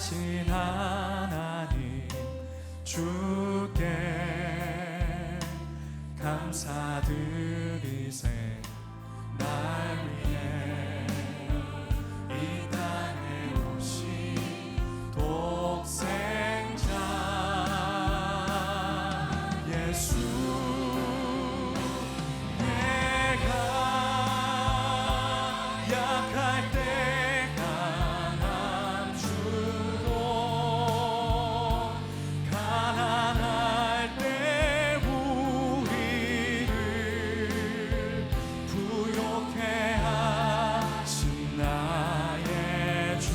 선하신 하나님 주께 감사드리세. 날 위해 이 땅에 오신 독생자 예수. 내가 약할 때 강함 주고 가난할 때 우리를 부욕해 하신 나의 주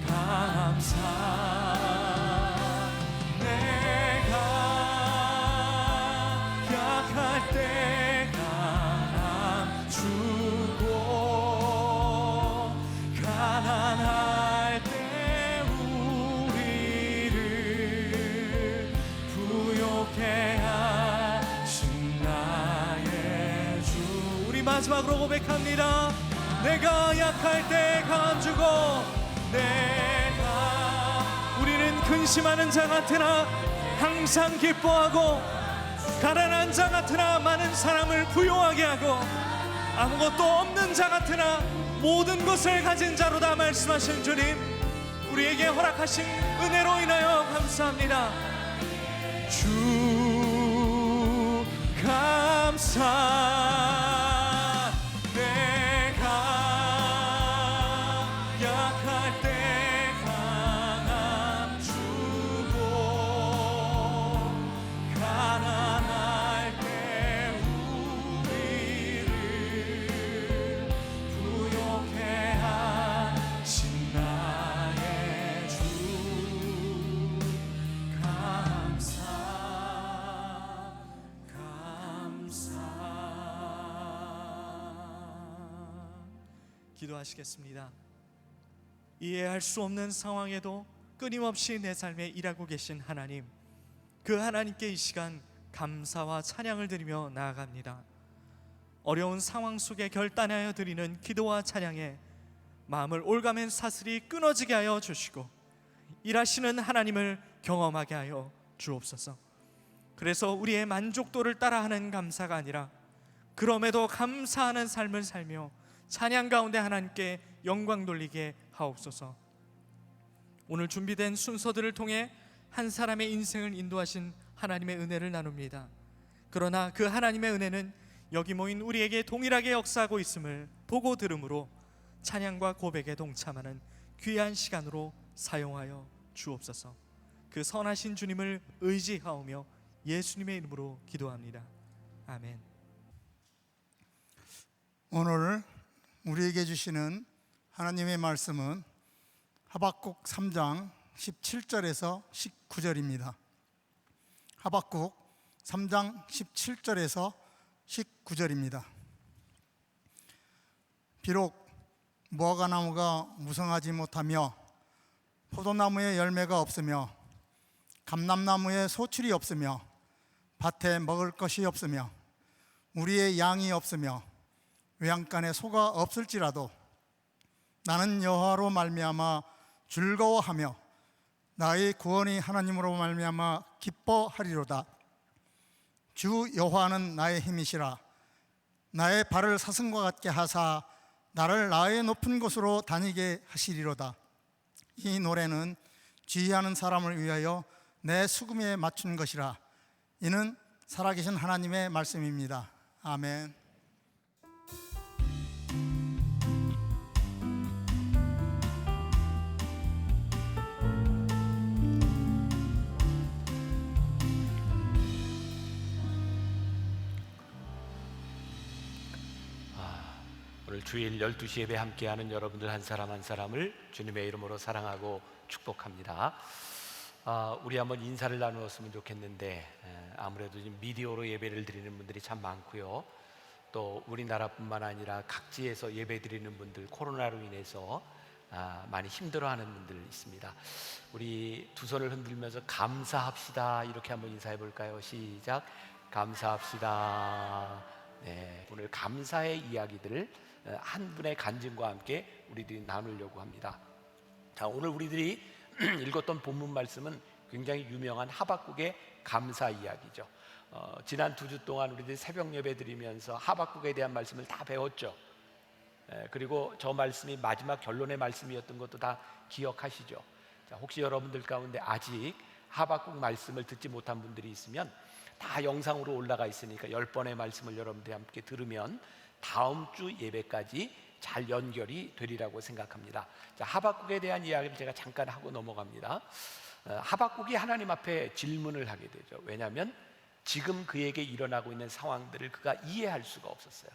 감사. 내가 약할 때 강함 주고 가난할 때 우리를 부욕해 하신 나의 주. 우리 마지막으로 고백합니다. 내가 약할 때 강함 주고. 우리는 근심하는 자 같으나 항상 기뻐하고 가난한 자 같으나 많은 사람을 부요하게 하고 아무것도 없는 자 같으나 모든 것을 가진 자로다 말씀하신 주님, 우리에게 허락하신 은혜로 인하여 감사합니다. 주 감사. 내가 약할 때 강함 주고 가난할 때 우리를 부욕해 하신 나의 주 감사. 기도하시겠습니다. 이해할 수 없는 상황에도 끊임없이 내 삶에 일하고 계신 하나님, 그 하나님께 이 시간 감사와 찬양을 드리며 나아갑니다. 어려운 상황 속에 결단하여 드리는 기도와 찬양에 마음을 올가맨 사슬이 끊어지게 하여 주시고 일하시는 하나님을 경험하게 하여 주옵소서. 그래서 우리의 만족도를 따라하는 감사가 아니라 그럼에도 감사하는 삶을 살며 찬양 가운데 하나님께 영광 돌리게 하옵소서. 오늘 준비된 순서들을 통해 한 사람의 인생을 인도하신 하나님의 은혜를 나눕니다. 그러나 그 하나님의 은혜는 여기 모인 우리에게 동일하게 역사하고 있음을 보고 들음으로 찬양과 고백에 동참하는 귀한 시간으로 사용하여 주옵소서. 그 선하신 주님을 의지하오며 예수님의 이름으로 기도합니다. 아멘. 오늘 우리에게 주시는 하나님의 말씀은 하박국 3장 17절에서 19절입니다. 하박국 3장 17절에서 19절입니다. 비록 무화과나무가 무성하지 못하며 포도나무에 열매가 없으며 감람나무에 소출이 없으며 밭에 먹을 것이 없으며 우리의 양이 없으며 외양간에 소가 없을지라도 나는 여호와로 말미암아 즐거워하며 나의 구원이 하나님으로 말미암아 기뻐하리로다. 주 여호와는 나의 힘이시라. 나의 발을 사슴과 같게 하사 나를 나의 높은 곳으로 다니게 하시리로다. 이 노래는 지휘하는 사람을 위하여 내 수금에 맞춘 것이라. 이는 살아계신 하나님의 말씀입니다. 아멘. 오늘 주일 12시 예배 함께하는 여러분들 한 사람 한 사람을 주님의 이름으로 사랑하고 축복합니다. 우리 한번 인사를 나누었으면 좋겠는데 아무래도 지금 미디어로 예배를 드리는 분들이 참 많고요. 또 우리나라뿐만 아니라 각지에서 예배 드리는 분들 코로나로 인해서 많이 힘들어하는 분들 있습니다. 우리 두 손을 흔들면서 감사합시다 이렇게 한번 인사해 볼까요? 시작. 감사합시다. 네, 오늘 감사의 이야기들을 한 분의 간증과 함께 우리들이 나누려고 합니다. 자, 오늘 우리들이 읽었던 본문 말씀은 굉장히 유명한 하박국의 감사 이야기죠. 지난 2주 동안 우리들이 새벽 예배 드리면서 하박국에 대한 말씀을 다 배웠죠. 그리고 저 말씀이 마지막 결론의 말씀이었던 것도 다 기억하시죠. 자, 혹시 여러분들 가운데 아직 하박국 말씀을 듣지 못한 분들이 있으면 다 영상으로 올라가 있으니까 10번의 말씀을 여러분들이 함께 들으면 다음 주 예배까지 잘 연결이 되리라고 생각합니다. 자, 하박국에 대한 이야기를 제가 잠깐 하고 넘어갑니다. 하박국이 하나님 앞에 질문을 하게 되죠. 왜냐하면 지금 그에게 일어나고 있는 상황들을 그가 이해할 수가 없었어요.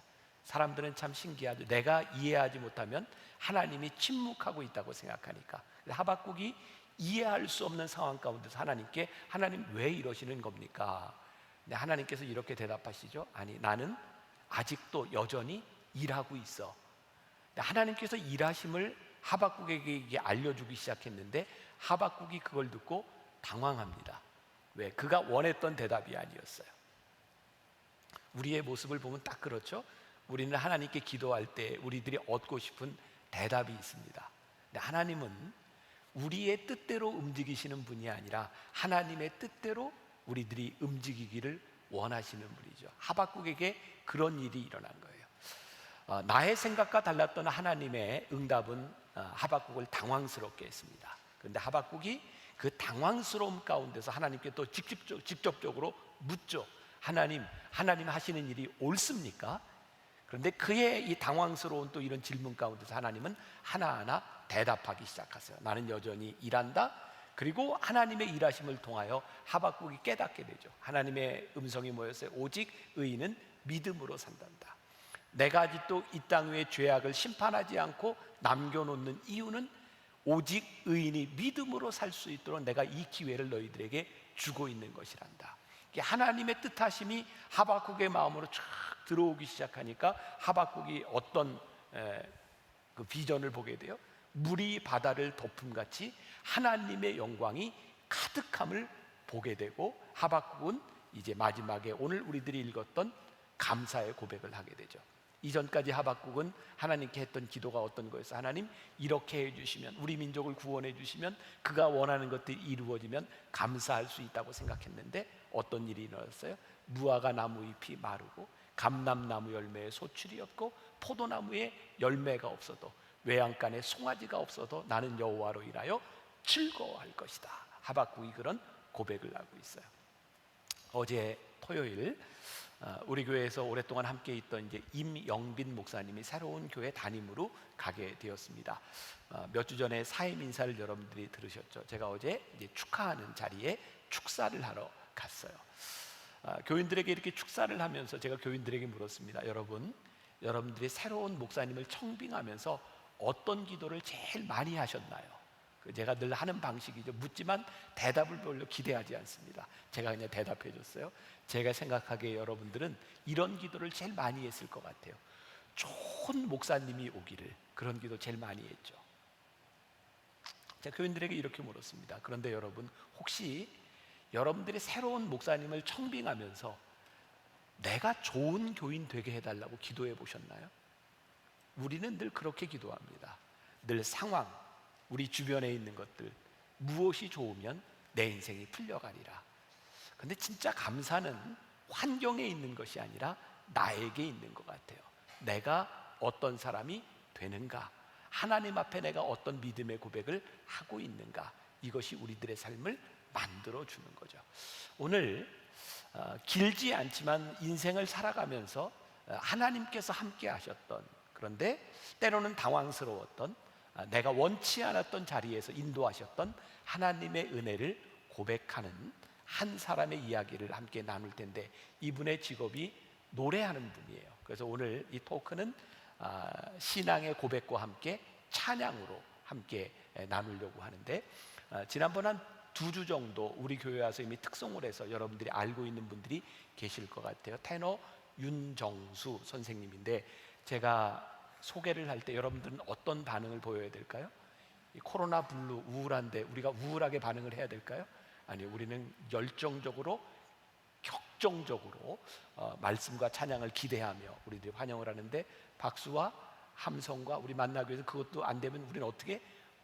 사람들은 참 신기하죠. 내가 이해하지 못하면 하나님이 침묵하고 있다고 생각하니까. 하박국이 이해할 수 없는 상황 가운데서 하나님께 하나님 왜 이러시는 겁니까? 근데 하나님께서 이렇게 대답하시죠. 아니, 나는 아직도 여전히 일하고 있어. 하나님께서 일하심을 하박국에게 알려주기 시작했는데 하박국이 그걸 듣고 당황합니다. 왜? 그가 원했던 대답이 아니었어요. 우리의 모습을 보면 딱 그렇죠. 우리는 하나님께 기도할 때 우리들이 얻고 싶은 대답이 있습니다. 근데 하나님은 우리의 뜻대로 움직이시는 분이 아니라 하나님의 뜻대로 우리들이 움직이기를 원하시는 분이죠. 하박국에게 그런 일이 일어난 거예요. 나의 생각과 달랐던 하나님의 응답은 하박국을 당황스럽게 했습니다. 그런데 하박국이 그 당황스러움 가운데서 하나님께 또 직접적으로 묻죠. 하나님 하시는 일이 옳습니까? 그런데 그의 이 당황스러운 또 이런 질문 가운데서 하나님은 하나하나 대답하기 시작하세요. 나는 여전히 일한다. 그리고 하나님의 일하심을 통하여 하박국이 깨닫게 되죠. 하나님의 음성이 뭐였어요? 오직 의인은 믿음으로 산단다. 내가 아직도 이 땅 위에 죄악을 심판하지 않고 남겨놓는 이유는 오직 의인이 믿음으로 살 수 있도록 내가 이 기회를 너희들에게 주고 있는 것이란다. 하나님의 뜻하심이 하박국의 마음으로 쫙 들어오기 시작하니까 하박국이 어떤 그 비전을 보게 돼요. 물이 바다를 덮음같이 하나님의 영광이 가득함을 보게 되고 하박국은 이제 마지막에 오늘 우리들이 읽었던 감사의 고백을 하게 되죠. 이전까지 하박국은 하나님께 했던 기도가 어떤 거였어요? 하나님 이렇게 해주시면, 우리 민족을 구원해 주시면, 그가 원하는 것들이 이루어지면 감사할 수 있다고 생각했는데 어떤 일이 일어났어요? 무화과 나무 잎이 마르고 감람나무 열매에 소출이 없고 포도나무에 열매가 없어도 외양간에 송아지가 없어도 나는 여호와로 인하여 즐거워할 것이다. 하박국이 그런 고백을 하고 있어요. 어제 토요일 우리 교회에서 오랫동안 함께 있던 이제 임영빈 목사님이 새로운 교회 담임으로 가게 되었습니다. 몇 주 전에 사임 인사를 여러분들이 들으셨죠. 제가 어제 이제 축하하는 자리에 축사를 하러 갔어요. 교인들에게 이렇게 축사를 하면서 제가 교인들에게 물었습니다. 여러분들이 새로운 목사님을 청빙하면서 어떤 기도를 제일 많이 하셨나요? 제가 늘 하는 방식이죠. 묻지만 대답을 별로 기대하지 않습니다. 제가 그냥 대답해 줬어요. 제가 생각하기에 여러분들은 이런 기도를 제일 많이 했을 것 같아요. 좋은 목사님이 오기를. 그런 기도 제일 많이 했죠. 제가 교인들에게 이렇게 물었습니다. 그런데 여러분, 혹시 여러분들이 새로운 목사님을 청빙하면서 내가 좋은 교인 되게 해달라고 기도해 보셨나요? 우리는 늘 그렇게 기도합니다. 늘 상황, 우리 주변에 있는 것들, 무엇이 좋으면 내 인생이 풀려가리라. 근데 진짜 감사는 환경에 있는 것이 아니라 나에게 있는 것 같아요. 내가 어떤 사람이 되는가, 하나님 앞에 내가 어떤 믿음의 고백을 하고 있는가, 이것이 우리들의 삶을 만들어주는 거죠. 오늘 길지 않지만 인생을 살아가면서 하나님께서 함께 하셨던, 그런데 때로는 당황스러웠던, 내가 원치 않았던 자리에서 인도하셨던 하나님의 은혜를 고백하는 한 사람의 이야기를 함께 나눌 텐데, 이분의 직업이 노래하는 분이에요. 그래서 오늘 이 토크는 신앙의 고백과 함께 찬양으로 함께 나누려고 하는데, 지난번 한 2주 정도 우리 교회 와서 이미 특송을 해서 여러분들이 알고 있는 분들이 계실 것 같아요. 테너 윤정수 선생님인데, 제가 소개를 할 때 여러분들은 어떤 반응을 보여야 될까요? 이 코로나 블루, 우울한데 우리가 우울하게 반응을 해야 될까요? 아니요, 우리는 열정적으로, 격정적으로 말씀과 찬양을 기대하며 우리들이 환영을 하는데, 박수와 함성과 우리 만나기 위해서 그것도 안 되면 우리는 어떻게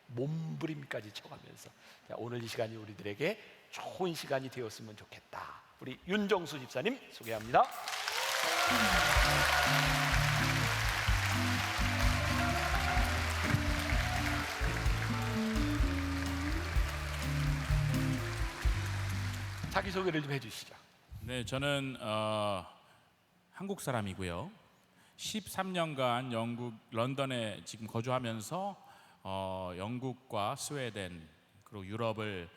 몸부림까지 쳐가면서 자, 오늘 이 시간이 우리들에게 좋은 시간이 되었으면 좋겠다. 우리 윤정수 집사님 소개합니다. 자기소개를 좀 해주시죠. 네, 저는 한국 사람이고요. 13년간 영국 런던에 지금 거주하면서 영국과 스웨덴 그리고 유럽을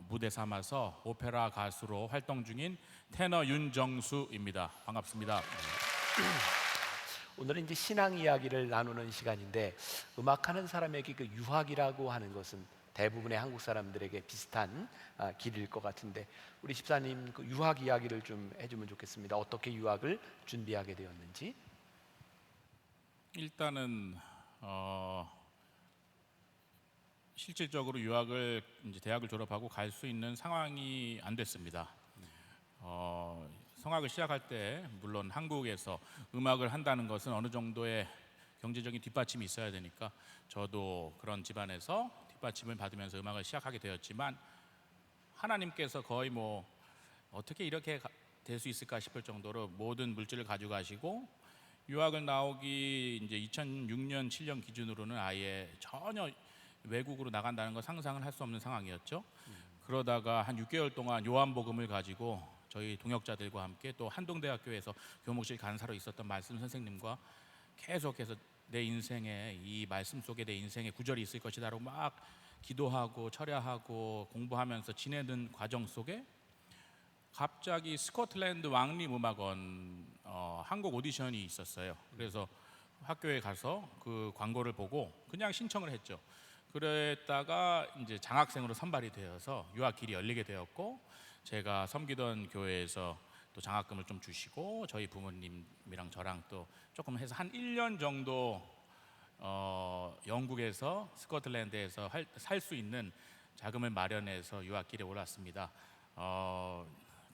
무대 삼아서 오페라 가수로 활동 중인 테너 윤정수입니다. 반갑습니다. 오늘은 이제 신앙 이야기를 나누는 시간인데 음악하는 사람에게 그 유학이라고 하는 것은 대부분의 한국 사람들에게 비슷한 길일 것 같은데 우리 집사님 그 유학 이야기를 좀 해주면 좋겠습니다. 어떻게 유학을 준비하게 되었는지. 일단은 실질적으로 유학을 이제 대학을 졸업하고 갈 수 있는 상황이 안 됐습니다. 성악을 시작할 때 물론 한국에서 음악을 한다는 것은 어느 정도의 경제적인 뒷받침이 있어야 되니까 저도 그런 집안에서 뒷받침을 받으면서 음악을 시작하게 되었지만 하나님께서 거의 뭐 어떻게 이렇게 될 수 있을까 싶을 정도로 모든 물질을 가져가시고 유학을 나오기 이제 2006년 7년 기준으로는 아예 전혀 외국으로 나간다는 거 상상을 할 수 없는 상황이었죠. 그러다가 한 6개월 동안 요한복음을 가지고 저희 동역자들과 함께 또 한동대학교에서 교목실 간사로 있었던 말씀 선생님과 계속해서 내 인생에 이 말씀 속에 내 인생에 구절이 있을 것이다라고 막 기도하고 철야하고 공부하면서 지내는 과정 속에 갑자기 스코틀랜드 왕립음악원 한국 오디션이 있었어요. 그래서 학교에 가서 그 광고를 보고 그냥 신청을 했죠. 그랬다가 이제 장학생으로 선발이 되어서 유학 길이 열리게 되었고 제가 섬기던 교회에서 또 장학금을 좀 주시고 저희 부모님이랑 저랑 또 조금 해서 한 1년 정도 영국에서 스코틀랜드에서 살 수 있는 자금을 마련해서 유학 길에 올랐습니다.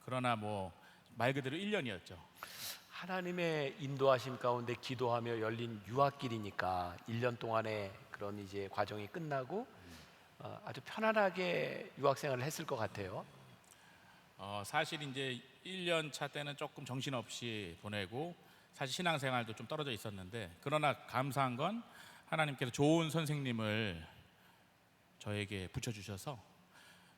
그러나 뭐 말 그대로 1년이었죠. 하나님의 인도하심 가운데 기도하며 열린 유학길이니까 1년 동안의 그런 이제 과정이 끝나고 아주 편안하게 유학생활을 했을 것 같아요. 사실 이제 1년 차 때는 조금 정신없이 보내고 사실 신앙생활도 좀 떨어져 있었는데 그러나 감사한 건 하나님께서 좋은 선생님을 저에게 붙여주셔서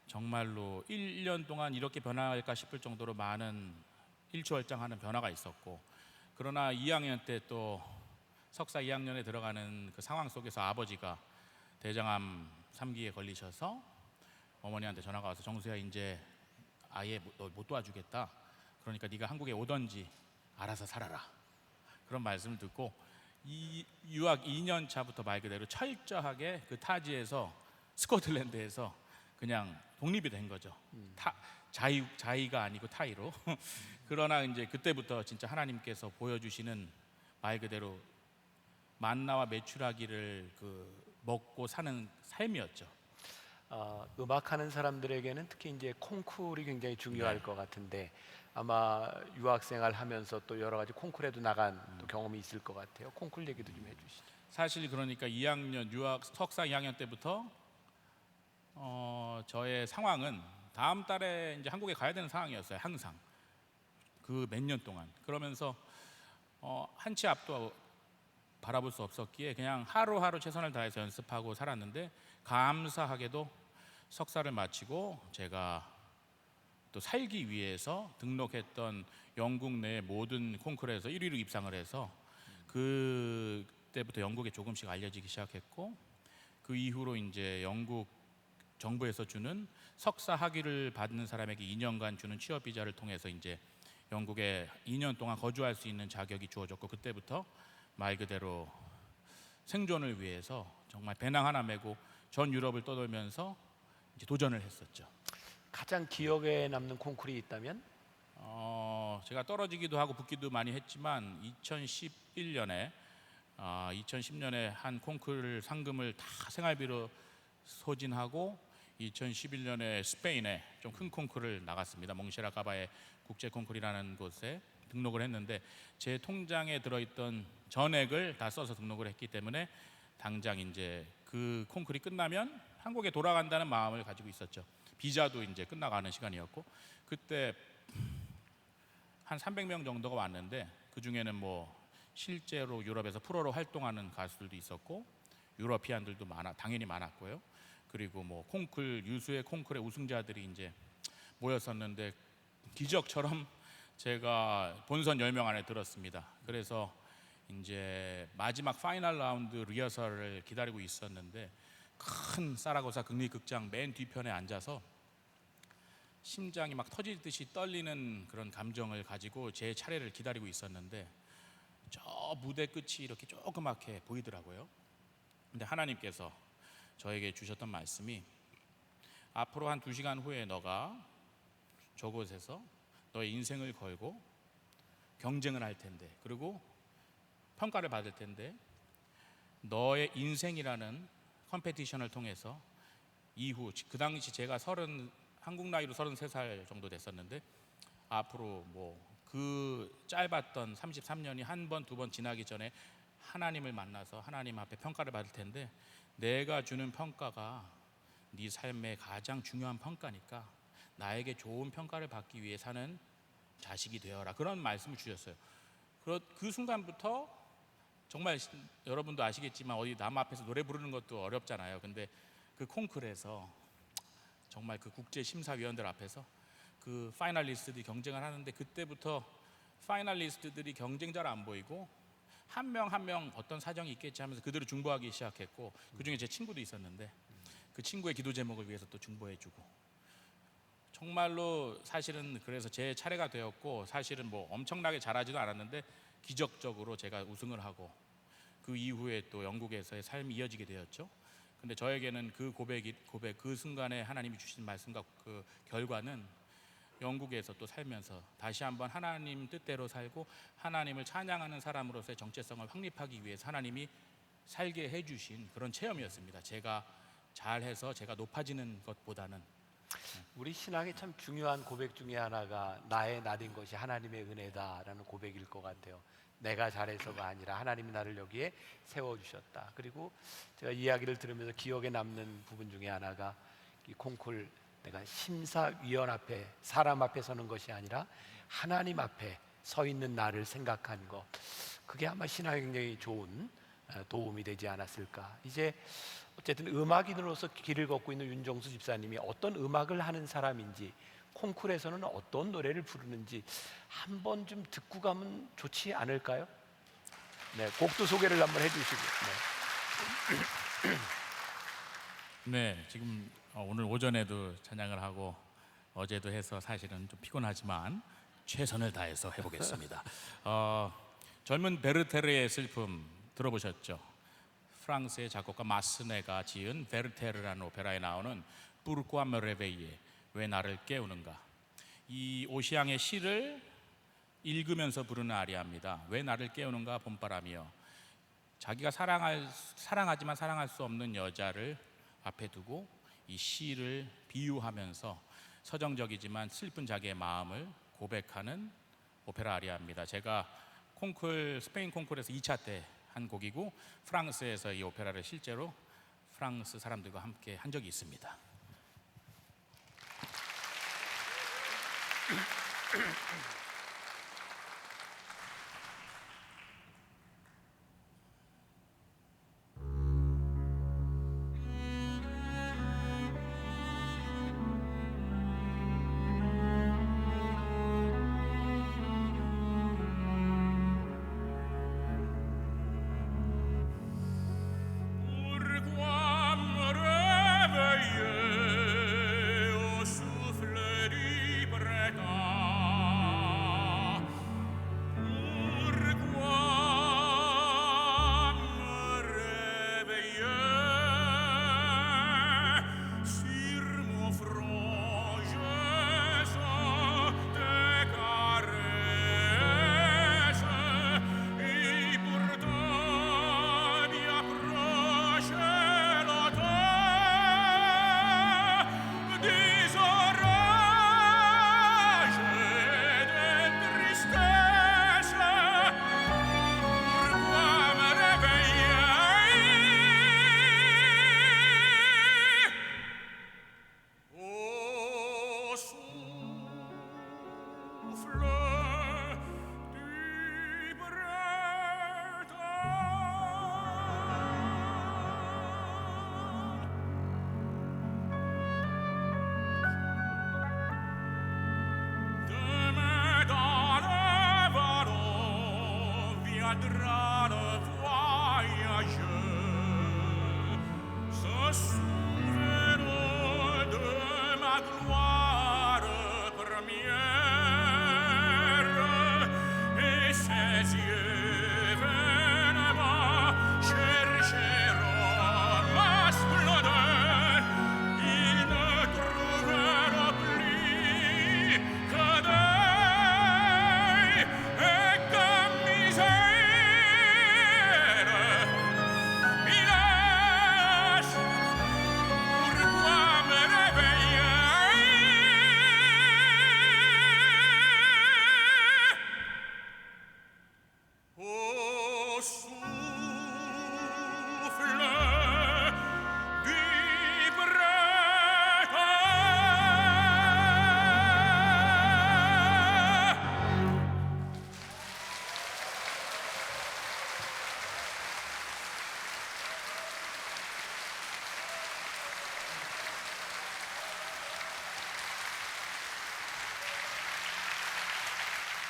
정말로 1년 동안 이렇게 변화할까 싶을 정도로 많은 일취월장하는 변화가 있었고 그러나 2학년 때 또 석사 2학년에 들어가는 그 상황 속에서 아버지가 대장암 3기에 걸리셔서 어머니한테 전화가 와서 정수야 이제 아예 너 못 도와주겠다. 그러니까 네가 한국에 오던지 알아서 살아라. 그런 말씀을 듣고 이 유학 2년 차부터 말 그대로 철저하게 그 스코틀랜드에서 그냥 독립이 된 거죠. 자의가 아니고 타의로. 그러나 이제 그때부터 진짜 하나님께서 보여주시는 말 그대로 만나와 메추라기를 먹고 사는 삶이었죠. 음악하는 사람들에게는 특히 이제 콩쿨이 굉장히 중요할 것 같은데 아마 유학생활 하면서 또 여러 가지 콩쿨에도 나간 또 경험이 있을 것 같아요. 콩쿨 얘기도 좀 해주시죠. 사실 그러니까 2학년 석사 2학년 때부터 저의 상황은 다음 달에 이제 한국에 가야 되는 상황이었어요. 항상 그 몇 년 동안 그러면서 한치 앞도 바라볼 수 없었기에 그냥 하루하루 최선을 다해서 연습하고 살았는데 감사하게도 석사를 마치고 제가 또 살기 위해서 등록했던 영국 내 모든 콩쿠르에서 1위로 입상을 해서 그때부터 영국에 조금씩 알려지기 시작했고 그 이후로 이제 영국 정부에서 주는 석사 학위를 받는 사람에게 2년간 주는 취업 비자를 통해서 이제 영국에 2년 동안 거주할 수 있는 자격이 주어졌고 그때부터 말 그대로 생존을 위해서 정말 배낭 하나 메고 전 유럽을 떠돌면서 이제 도전을 했었죠. 가장 기억에 남는 콩쿨이 있다면? 제가 떨어지기도 하고 붙기도 많이 했지만 2010년에 한 콩쿠르 상금을 다 생활비로 소진하고 2011년에 스페인에 좀 큰 콩쿠르를 나갔습니다. 몽쉐라가바의 국제 콩쿠르라는 곳에 등록을 했는데 제 통장에 들어있던 전액을 다 써서 등록을 했기 때문에 당장 이제 그 콩쿨이 끝나면 한국에 돌아간다는 마음을 가지고 있었죠. 비자도 이제 끝나가는 시간이었고, 그때 한 300명 정도가 왔는데 그 중에는 뭐 실제로 유럽에서 프로로 활동하는 가수들도 있었고 유러피안들도 당연히 많았고요. 그리고 뭐 콩쿨 유수의 콩쿨의 우승자들이 이제 모였었는데 기적처럼 제가 본선 10명 안에 들었습니다. 그래서 이제 마지막 파이널 라운드 리허설을 기다리고 있었는데 큰 사라고사 국립극장 맨 뒤편에 앉아서 심장이 막 터지듯이 떨리는 그런 감정을 가지고 제 차례를 기다리고 있었는데 저 무대 끝이 이렇게 조그맣게 보이더라고요. 근데 하나님께서 저에게 주셨던 말씀이 앞으로 한 2시간 후에 너가 저곳에서 너의 인생을 걸고 경쟁을 할 텐데, 그리고 평가를 받을 텐데, 너의 인생이라는 컴페티션을 통해서 이후, 그 당시 제가 한국 나이로 33살 정도 됐었는데 앞으로 뭐 그 짧았던 33년이 한 번, 두 번 지나기 전에 하나님을 만나서 하나님 앞에 평가를 받을 텐데 내가 주는 평가가 네 삶의 가장 중요한 평가니까 나에게 좋은 평가를 받기 위해 사는 자식이 되어라, 그런 말씀을 주셨어요. 그 순간부터 정말 여러분도 아시겠지만 어디 남 앞에서 노래 부르는 것도 어렵잖아요. 근데 그 콩쿨에서 정말 그 국제 심사위원들 앞에서 그 파이널리스트들이 경쟁을 하는데 그때부터 파이널리스트들이 경쟁자로 안 보이고 한 명 한 명 어떤 사정이 있겠지 하면서 그들을 중보하기 시작했고, 그중에 제 친구도 있었는데 그 친구의 기도 제목을 위해서 또 중보해주고, 정말로 사실은 그래서 제 차례가 되었고, 사실은 뭐 엄청나게 잘하지도 않았는데 기적적으로 제가 우승을 하고 그 이후에 또 영국에서의 삶이 이어지게 되었죠. 근데 저에게는 그 고백 그 순간에 하나님이 주신 말씀과 그 결과는 영국에서 또 살면서 다시 한번 하나님 뜻대로 살고 하나님을 찬양하는 사람으로서의 정체성을 확립하기 위해서 하나님이 살게 해주신 그런 체험이었습니다. 제가 잘해서 제가 높아지는 것보다는. 우리 신앙의 참 중요한 고백 중에 하나가 나의 나된 것이 하나님의 은혜다라는 고백일 것 같아요. 내가 잘해서가 아니라 하나님이 나를 여기에 세워주셨다. 그리고 제가 이야기를 들으면서 기억에 남는 부분 중에 하나가 이 콩쿨, 내가 심사위원 앞에 사람 앞에 서는 것이 아니라 하나님 앞에 서 있는 나를 생각한 것, 그게 아마 신앙에 굉장히 좋은 도움이 되지 않았을까. 이제 어쨌든 음악인으로서 길을 걷고 있는 윤정수 집사님이 어떤 음악을 하는 사람인지, 콩쿨에서는 어떤 노래를 부르는지 한번 좀 듣고 가면 좋지 않을까요? 네, 곡도 소개를 한번 해주시고. 네, 지금 오늘 오전에도 찬양을 하고 어제도 해서 사실은 좀 피곤하지만 최선을 다해서 해보겠습니다. 젊은 베르테르의 슬픔 들어보셨죠? 프랑스의 작곡가 마스네가 지은 베르테르라는 오페라에 나오는 Pourquoi me réveiller, 왜 나를 깨우는가. 이 오시앙의 시를 읽으면서 부르는 아리아입니다. 왜 나를 깨우는가 봄바람이여. 자기가 사랑하지만 사랑할 수 없는 여자를 앞에 두고 이 시를 비유하면서 서정적이지만 슬픈 자기의 마음을 고백하는 오페라 아리아입니다. 제가 스페인 콩쿨에서 2차 때 한 곡이고, 프랑스에서 이 오페라를 실제로 프랑스 사람들과 함께 한 적이 있습니다. Au souffle du printemps viendra le voyageur, se souvenant de ma gloire première, et ses yeux vainement chercheront ma splendeur. Ils ne trouveront plus que deuil et que misère. Hélas, pourquoi me réveiller? Au souffle du printemps.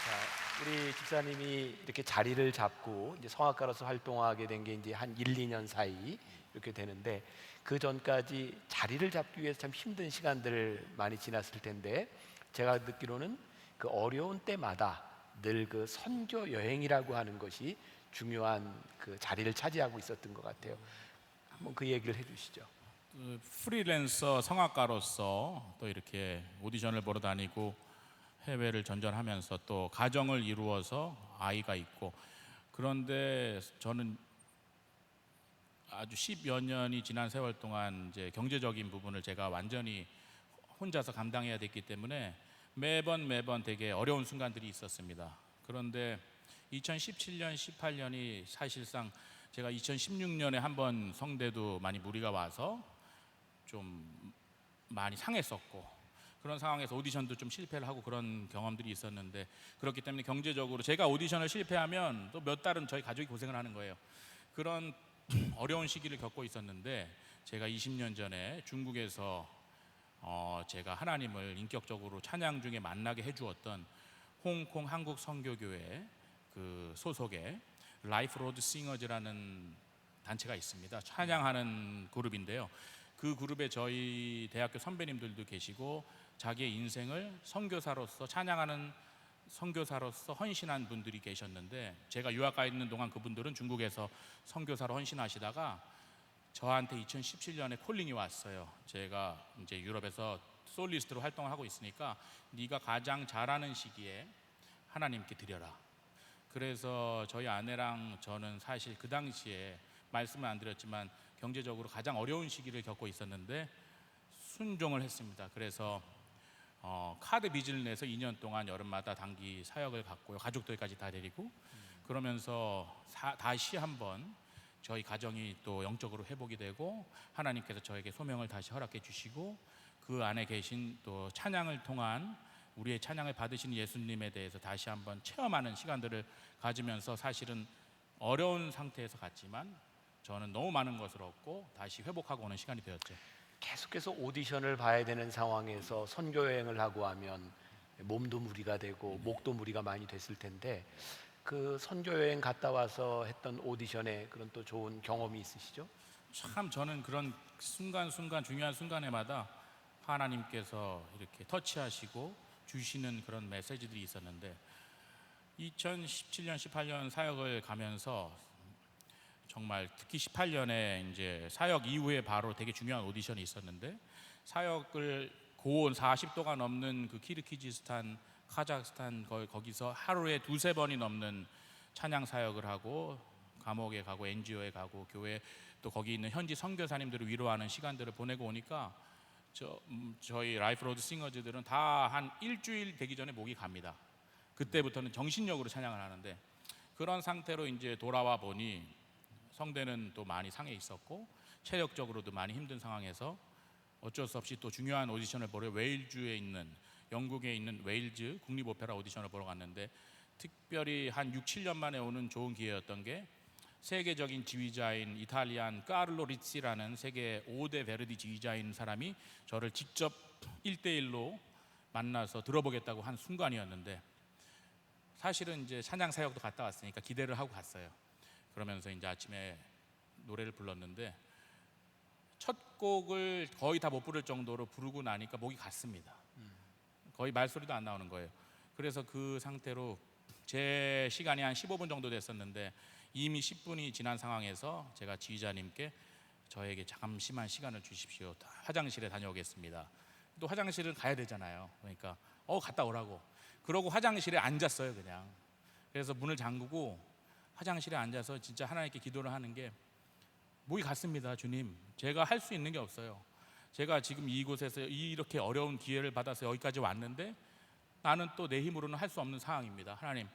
자, 우리 집사님이 이렇게 자리를 잡고 이제 성악가로서 활동하게 된 게 이제 한 1, 2년 사이 이렇게 되는데, 그 전까지 자리를 잡기 위해서 참 힘든 시간들 많이 지났을 텐데, 제가 듣기로는 그 어려운 때마다 늘 그 선교 여행이라고 하는 것이 중요한 그 자리를 차지하고 있었던 것 같아요. 한번 그 얘기를 해주시죠. 그 프리랜서 성악가로서 또 이렇게 오디션을 보러 다니고 해외를 전전하면서 또 가정을 이루어서 아이가 있고, 그런데 저는 아주 10여 년이 지난 세월 동안 이제 경제적인 부분을 제가 완전히 혼자서 감당해야 됐기 때문에 매번 되게 어려운 순간들이 있었습니다. 그런데 2017년, 18년이 사실상 제가 2016년에 한번 성대도 많이 무리가 와서 좀 많이 상했었고, 그런 상황에서 오디션도 좀 실패를 하고 그런 경험들이 있었는데, 그렇기 때문에 경제적으로 제가 오디션을 실패하면 또 몇 달은 저희 가족이 고생을 하는 거예요. 그런 어려운 시기를 겪고 있었는데, 제가 20년 전에 중국에서 제가 하나님을 인격적으로 찬양 중에 만나게 해주었던 홍콩 한국 선교교회 그 소속의 라이프 로드 싱어즈라는 단체가 있습니다. 찬양하는 그룹인데요. 그 그룹에 저희 대학교 선배님들도 계시고, 자기의 인생을 선교사로서 찬양하는 선교사로서 헌신한 분들이 계셨는데, 제가 유학 가 있는 동안 그분들은 중국에서 선교사로 헌신하시다가 저한테 2017년에 콜링이 왔어요. 제가 이제 유럽에서 솔리스트로 활동을 하고 있으니까 네가 가장 잘하는 시기에 하나님께 드려라. 그래서 저희 아내랑 저는 사실 그 당시에 말씀을 안 드렸지만 경제적으로 가장 어려운 시기를 겪고 있었는데 순종을 했습니다. 그래서 카드 빚을 내서 2년 동안 여름마다 단기 사역을 갔고요. 가족들까지 다 데리고, 그러면서 다시 한번 저희 가정이 또 영적으로 회복이 되고, 하나님께서 저에게 소명을 다시 허락해 주시고, 그 안에 계신 또 찬양을 통한 우리의 찬양을 받으신 예수님에 대해서 다시 한번 체험하는 시간들을 가지면서, 사실은 어려운 상태에서 갔지만 저는 너무 많은 것을 얻고 다시 회복하고 오는 시간이 되었죠. 계속해서 오디션을 봐야 되는 상황에서 선교 여행을 하고 하면 몸도 무리가 되고 목도 무리가 많이 됐을 텐데, 그 선교 여행 갔다 와서 했던 오디션에 그런 또 좋은 경험이 있으시죠? 참 저는 그런 순간순간 중요한 순간에마다 하나님께서 이렇게 터치하시고 주시는 그런 메시지들이 있었는데, 2017년, 18년 사역을 가면서 정말 특히 18년에 이제 사역 이후에 바로 되게 중요한 오디션이 있었는데, 사역을 고온 40도가 넘는 그 키르기즈스탄, 카자흐스탄 거기서 하루에 2-3번이 넘는 찬양 사역을 하고, 감옥에 가고 NGO에 가고 교회 또 거기 있는 현지 선교사님들을 위로하는 시간들을 보내고 오니까 저희 라이프 로드 싱어즈들은 다 한 일주일 되기 전에 목이 갑니다. 그때부터는 정신력으로 찬양을 하는데, 그런 상태로 이제 돌아와 보니 성대는 또 많이 상해 있었고 체력적으로도 많이 힘든 상황에서 어쩔 수 없이 또 중요한 오디션을 보러 웨일즈에 있는, 영국에 있는 웨일즈 국립오페라 오디션을 보러 갔는데, 특별히 한 6-7년 만에 오는 좋은 기회였던 게, 세계적인 지휘자인 이탈리안 까를로 리치라는 세계 5대 베르디 지휘자인 사람이 저를 직접 1대1로 만나서 들어보겠다고 한 순간이었는데, 사실은 이제 찬양 사역도 갔다 왔으니까 기대를 하고 갔어요. 그러면서 이제 아침에 노래를 불렀는데 첫 곡을 거의 다 못 부를 정도로 부르고 나니까 목이 갔습니다. 거의 말소리도 안 나오는 거예요. 그래서 그 상태로 제 시간이 한 15분 정도 됐었는데 이미 10분이 지난 상황에서 제가 지휘자님께 저에게 잠시만 시간을 주십시오. 화장실에 다녀오겠습니다. 또 화장실은 가야 되잖아요. 그러니까 갔다 오라고. 그러고 화장실에 앉았어요, 그냥. 그래서 문을 잠그고 화장실에 앉아서 진짜 하나님께 기도를 하는 게 목이 갔습니다. 주님, 제가 할 수 있는 게 없어요. 제가 지금 이곳에서 이렇게 어려운 기회를 받아서 여기까지 왔는데 나는 또 내 힘으로는 할 수 없는 상황입니다. 하나님,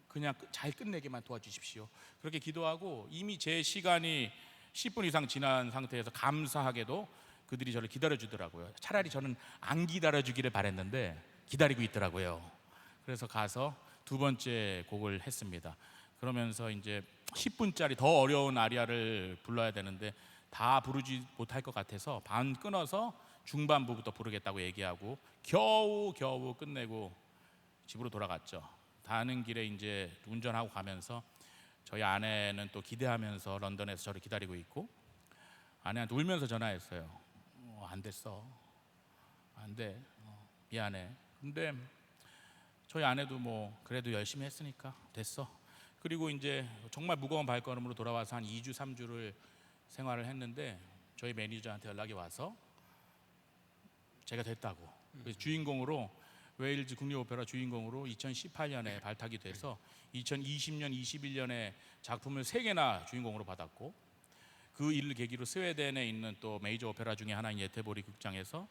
그냥 잘 끝내게만 도와주십시오. 그렇게 기도하고 이미 제 시간이 10분 이상 지난 상태에서 감사하게도 그들이 저를 기다려주더라고요. 차라리 저는 안 기다려주기를 바랬는데 기다리고 있더라고요. 그래서 가서 두 번째 곡을 했습니다. 그러면서 이제 10분짜리 더 어려운 아리아를 불러야 되는데 다 부르지 못할 것 같아서 반 끊어서 중반부부터 부르겠다고 얘기하고 겨우 끝내고 집으로 돌아갔죠. 가는 길에 이제 운전하고 가면서 저희 아내는 또 기대하면서 런던에서 저를 기다리고 있고 아내한테 울면서 전화했어요. 안 됐어. 안 돼. 미안해. 근데 저희 아내도 뭐 그래도 열심히 했으니까 됐어. 그리고 이제 정말 무거운 발걸음으로 돌아와서 한 2주 3주를 생활을 했는데 저희 매니저한테 연락이 와서 제가 됐다고. 그래서 주인공으로 웨일즈 국립오페라 주인공으로 2018년에 발탁이 돼서 2020년, 21년에 작품을 3개나 주인공으로 받았고 그 일을 계기로 스웨덴에 있는 또 메이저 오페라 중에 하나인 예테보리 극장에서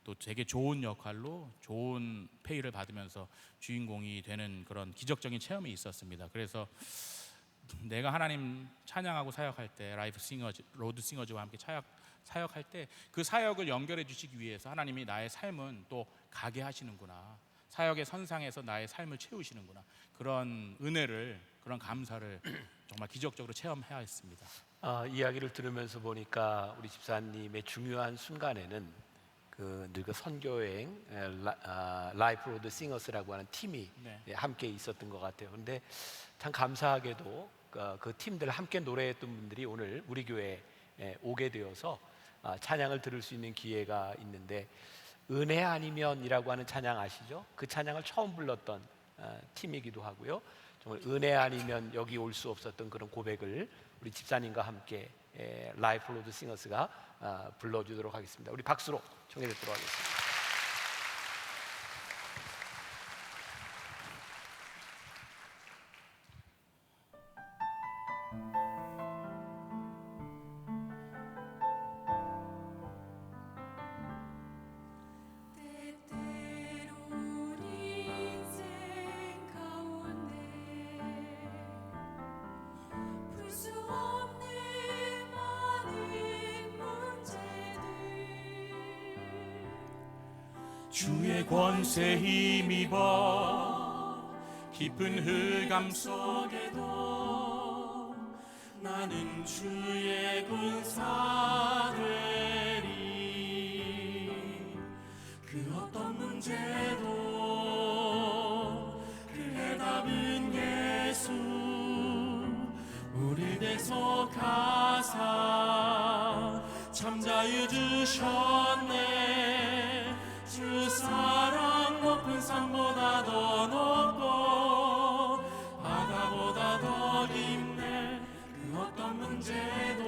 또 되게 좋은 역할로 좋은 페이를 받으면서 주인공이 되는 그런 기적적인 체험이 있었습니다. 그래서 내가 하나님 찬양하고 사역할 때 라이프 싱어즈, 로드 싱어즈와 함께 사역할 때 그 사역을 연결해 주시기 위해서 하나님이 나의 삶은 또 가게 하시는구나, 사역의 선상에서 나의 삶을 채우시는구나, 그런 은혜를, 그런 감사를 정말 기적적으로 체험해야 했습니다. 이야기를 들으면서 보니까 우리 집사님의 중요한 순간에는 그 선교여행 라이프 로드 싱어스라고 하는 팀이 네. 함께 있었던 것 같아요. 근데 참 감사하게도 그 팀들 함께 노래했던 분들이 오늘 우리 교회에 오게 되어서 찬양을 들을 수 있는 기회가 있는데, 은혜 아니면이라고 하는 찬양 아시죠? 그 찬양을 처음 불렀던 팀이기도 하고요. 정말 은혜 아니면 여기 올 수 없었던 그런 고백을 우리 집사님과 함께 라이프 로드 싱어스가 불러주도록 하겠습니다. 우리 박수로 청해 듣도록 하겠습니다. 주의 권세 힘입어 깊은 흑암 속에도 나는 주의 군사 되리. 그 어떤 문제도 그 해답은 예수. 우리 대속하사 참 자유 주셨네. 주 사랑 높은 산보다 더 높고 바다보다 더 깊네. 그 어떤 문제도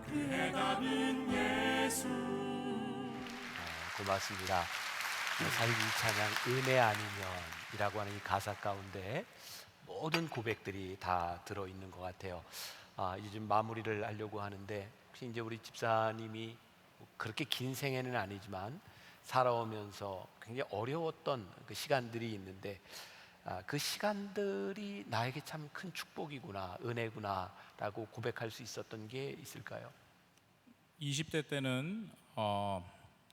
그 해답은 예수. 고맙습니다. 사실 이 찬양 은혜 아니면이라고 하는 이 가사 가운데 모든 고백들이 다 들어있는 것 같아요. 이제 좀 마무리를 하려고 하는데, 혹시 이제 우리 집사님이 그렇게 긴 생애는 아니지만 살아오면서 굉장히 어려웠던 그 시간들이 있는데, 그 시간들이 나에게 참 큰 축복이구나, 은혜구나 라고 고백할 수 있었던 게 있을까요? 20대 때는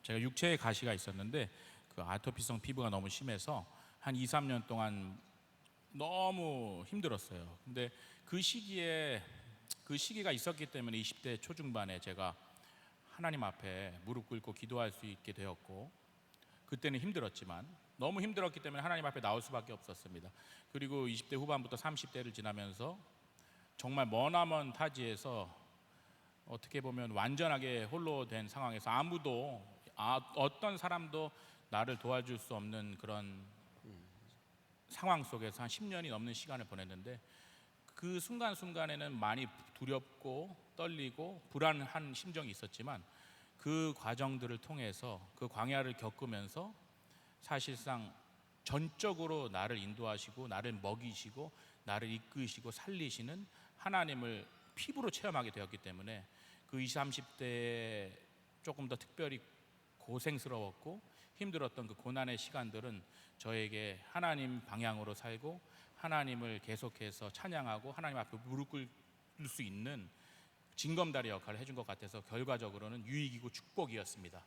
제가 육체에 가시가 있었는데 그 아토피성 피부가 너무 심해서 한 2, 3년 동안 너무 힘들었어요. 근데 그 시기가 있었기 때문에 20대 초중반에 제가 하나님 앞에 무릎 꿇고 기도할 수 있게 되었고, 그때는 힘들었지만 너무 힘들었기 때문에 하나님 앞에 나올 수밖에 없었습니다. 그리고 20대 후반부터 30대를 지나면서 정말 머나먼 타지에서 어떻게 보면 완전하게 홀로 된 상황에서 아무도 어떤 사람도 나를 도와줄 수 없는 그런 상황 속에서 한 10년이 넘는 시간을 보냈는데, 그 순간순간에는 많이 두렵고 떨리고 불안한 심정이 있었지만 그 과정들을 통해서 그 광야를 겪으면서 사실상 전적으로 나를 인도하시고 나를 먹이시고 나를 이끄시고 살리시는 하나님을 피부로 체험하게 되었기 때문에 그 20, 30대에 조금 더 특별히 고생스러웠고 힘들었던 그 고난의 시간들은 저에게 하나님 방향으로 살고 하나님을 계속해서 찬양하고 하나님 앞에 무릎 꿇을 수 있는 징검다리 역할을 해준 것 같아서 결과적으로는 유익이고 축복이었습니다.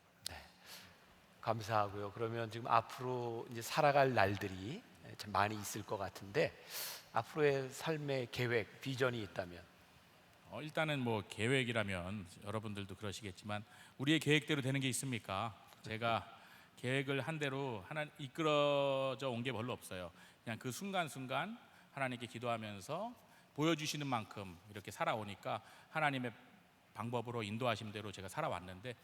감사하고요. 그러면 지금 앞으로 이제 살아갈 날들이 참 많이 있을 것 같은데, 앞으로의 삶의 계획, 비전이 있다면? 일단은 뭐 계획이라면 여러분들도 그러시겠지만 우리의 계획대로 되는 게 있습니까? 제가 계획을 한 대로 하나 이끌어져 온 게 별로 없어요. 그냥 그 순간순간 하나님께 기도하면서 보여주시는 만큼 이렇게 살아오니까 하나님의 방법으로 인도하신 대로 제가 살아왔는데,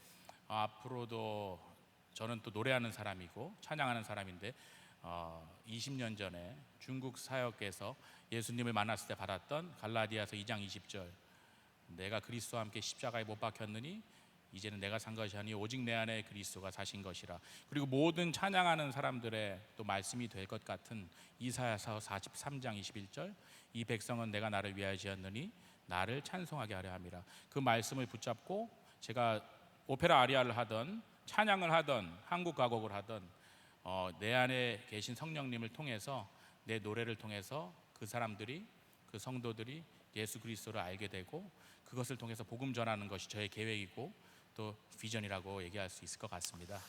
앞으로도 저는 또 노래하는 사람이고 찬양하는 사람인데 20년 전에 중국 사역에서 예수님을 만났을 때 받았던 갈라디아서 2장 20절, 내가 그리스도와 함께 십자가에 못 박혔느니 이제는 내가 산 것이 아니 오직 내 안에 그리스도가 사신 것이라. 그리고 모든 찬양하는 사람들의 또 말씀이 될 것 같은 이사야서 43장 21절, 이 백성은 내가 나를 위하여 지었느니 나를 찬송하게 하려 함이라. 그 말씀을 붙잡고 제가 오페라 아리아를 하던 찬양을 하던 한국 가곡을 하던 내 안에 계신 성령님을 통해서 내 노래를 통해서 그 사람들이, 그 성도들이 예수 그리스도를 알게 되고 그것을 통해서 복음 전하는 것이 저의 계획이고 또 비전이라고 얘기할 수 있을 것 같습니다.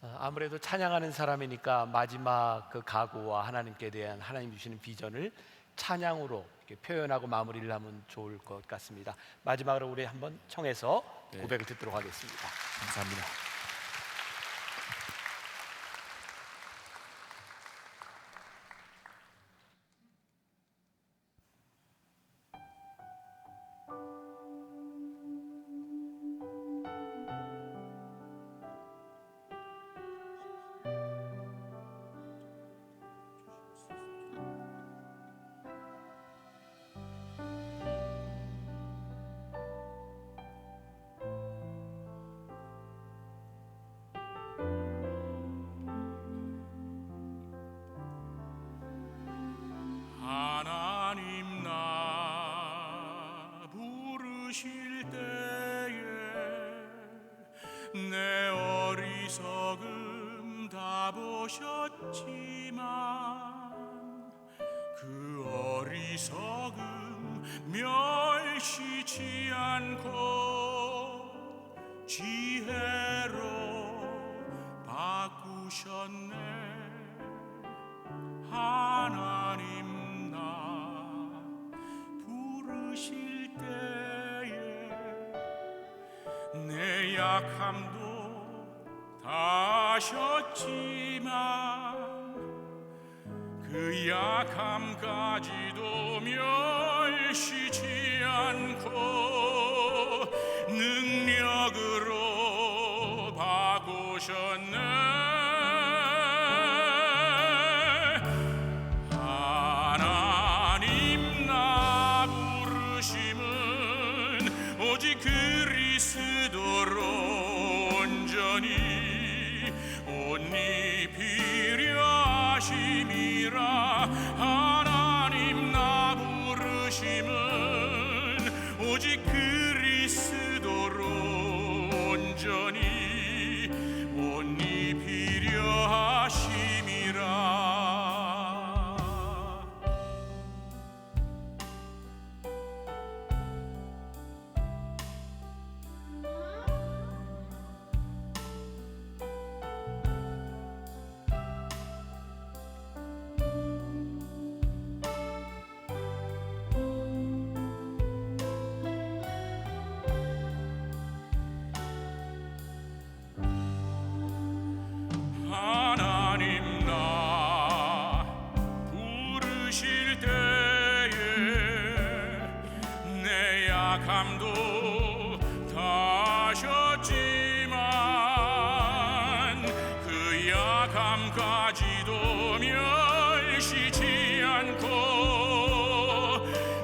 아무래도 찬양하는 사람이니까 마지막 그 각오와 하나님께 대한 하나님 주시는 비전을 찬양으로 이렇게 표현하고 마무리를 하면 좋을 것 같습니다. 마지막으로 우리 한번 청해서 고백을 듣도록 하겠습니다. 감사합니다. 하나님 나 부르실 때에 내 어리석음 다 보셨지만 그 어리석음 멸시치 않고 지혜로 바꾸셨네. 하나님 나 부르실 때에 내 약함도 다 아셨지만 그 약함까지도 멸시치 않고 능력으로 바꾸셨네. 오직 그리스도로 온전히 옷 입히려 하심이라. 하나님 나 부르심은 오직 그리스도로 온전히 옷 입히려 하심이라. 약함도 다하셨지만 그 약함까지도 멸시치 않고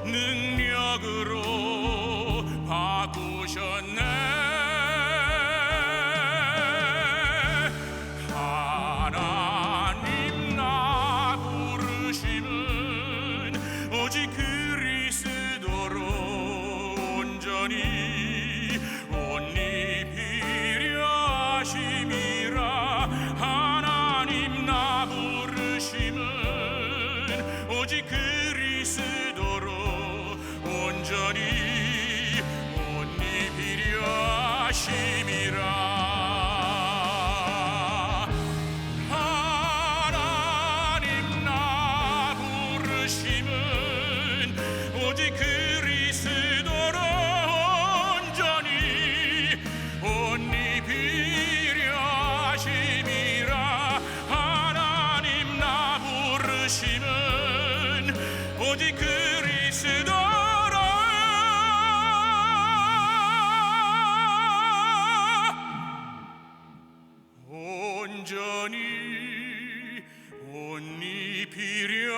능력으로 바꾸셨네. 하나님 나 부르심은 오직 그리스도로 온전히 옷 입히려 하심이라. 하나님 나 부르심은 오직 그리스도로 온전히 옷 입히려 하심이라. 하나님 나 부르심은 오직 그리스도로 온전히 옷 입히려 하심이라. 하나님 나 부르심은 오직 그리스도로 온전히 옷 입히려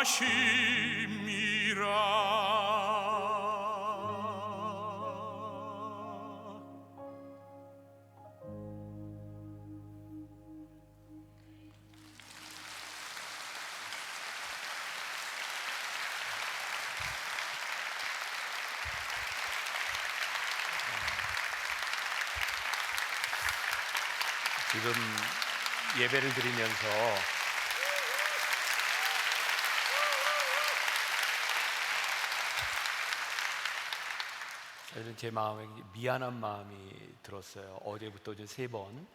하심이라. 지금 예배를 드리면서 저는 제 마음에 미안한 마음이 들었어요. 어제부터 이제 3번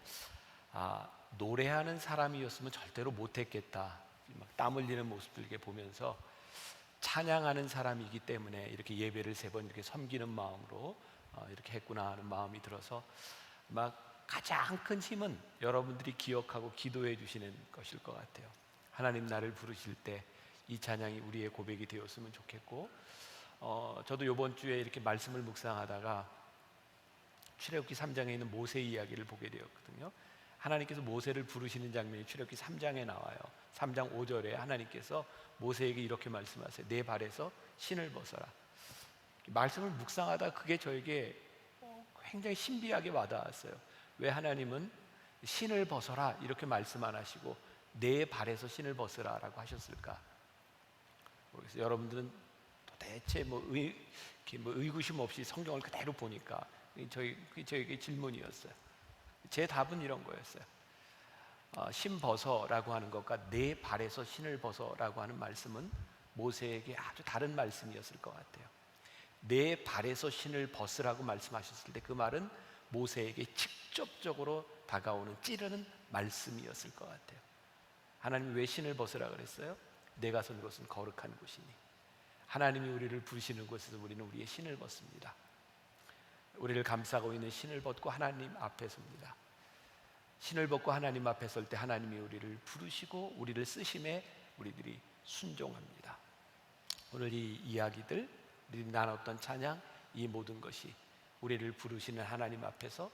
노래하는 사람이었으면 절대로 못했겠다, 막 땀 흘리는 모습들 이렇게 보면서 찬양하는 사람이기 때문에 이렇게 예배를 3번 이렇게 섬기는 마음으로 이렇게 했구나 하는 마음이 들어서 막 가장 큰 힘은 여러분들이 기억하고 기도해 주시는 것일 것 같아요. 하나님 나를 부르실 때 이 찬양이 우리의 고백이 되었으면 좋겠고, 저도 이번 주에 이렇게 말씀을 묵상하다가 출애굽기 3장에 있는 모세 이야기를 보게 되었거든요. 하나님께서 모세를 부르시는 장면이 출애굽기 3장에 나와요. 3장 5절에 하나님께서 모세에게 이렇게 말씀하세요. 내 발에서 신을 벗어라. 말씀을 묵상하다 그게 저에게 굉장히 신비하게 와닿았어요. 왜 하나님은 신을 벗어라 이렇게 말씀 안 하시고 내 발에서 신을 벗으라 라고 하셨을까? 모르겠어요. 여러분들은 도대체 의구심 없이 성경을 그대로 보니까 저에게 질문이었어요. 제 답은 이런 거였어요. 신 벗어라고 하는 것과 내 발에서 신을 벗어라고 하는 말씀은 모세에게 아주 다른 말씀이었을 것 같아요. 내 발에서 신을 벗으라고 말씀하셨을 때 그 말은 모세에게 직접적으로 다가오는 찌르는 말씀이었을 것 같아요. 하나님이 왜 신을 벗으라 그랬어요? 내가 선 곳은 거룩한 곳이니. 하나님이 우리를 부르시는 곳에서 우리는 우리의 신을 벗습니다. 우리를 감싸고 있는 신을 벗고 하나님 앞에 섭니다. 신을 벗고 하나님 앞에 설 때 하나님이 우리를 부르시고 우리를 쓰심에 우리들이 순종합니다. 오늘 이 이야기들, 우리들이 나눴던 찬양, 이 모든 것이 우리를 부르시는 하나님 앞에서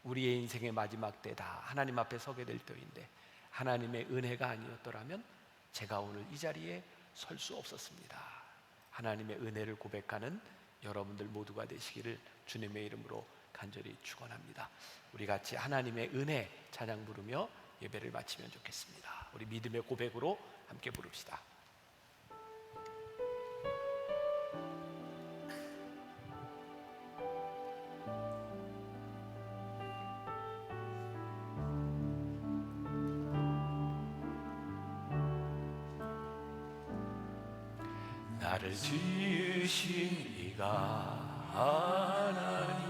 우리의 인생의 마지막 때다 하나님 앞에 서게 될 때인데, 하나님의 은혜가 아니었더라면 제가 오늘 이 자리에 설 수 없었습니다. 하나님의 은혜를 고백하는 여러분들 모두가 되시기를 주님의 이름으로 간절히 축원합니다. 우리 같이 하나님의 은혜 찬양 부르며 예배를 마치면 좋겠습니다. 우리 믿음의 고백으로 함께 부릅시다. 나를 지으신 이가 하나님,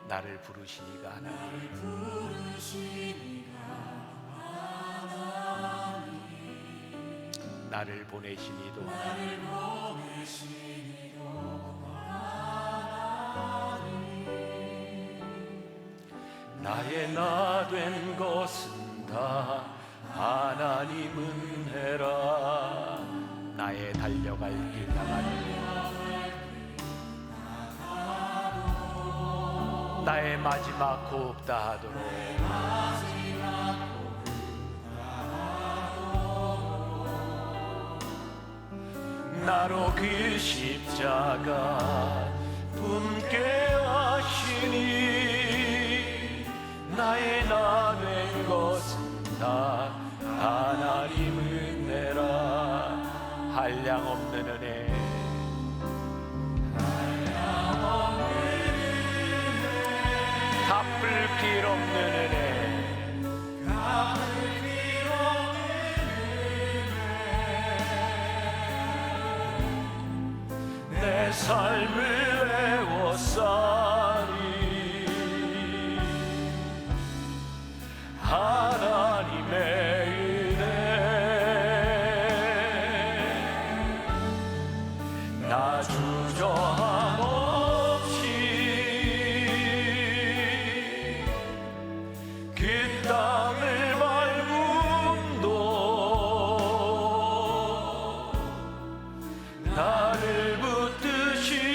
나를 부르신 이가 하나님, 나를 보내신 이도 하나님, 나의 나 된 것은 다 하나님 은혜라. 나의 달려갈 길 나가는 나의 마지막 호흡다 하도록. 나로 그 십자가 품게 하시니 나의 나 된 것은 다 하나님 은혜라. 한량 없는 은혜, 갚을 길 없는 은혜, 내 삶을 외워싸니 하나님의 은혜. 나 주저함 없이 그 땅을 밟음도 나를 붙드시니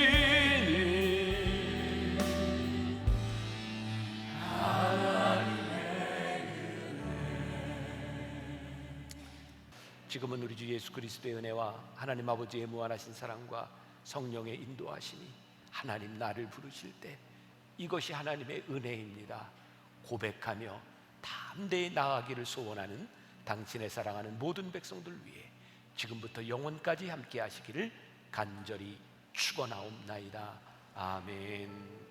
지금은 우리 주 예수 그리스도의 은혜와 하나님 아버지의 무한하신 사랑과 성령의 인도하심이 하나님 나를 부르실 때 이것이 하나님의 은혜입니다 고백하며 담대히 나아가기를 소원하는 당신의 사랑하는 모든 백성들 위해 지금부터 영원까지 함께 하시기를 간절히 축원하옵나이다. 아멘.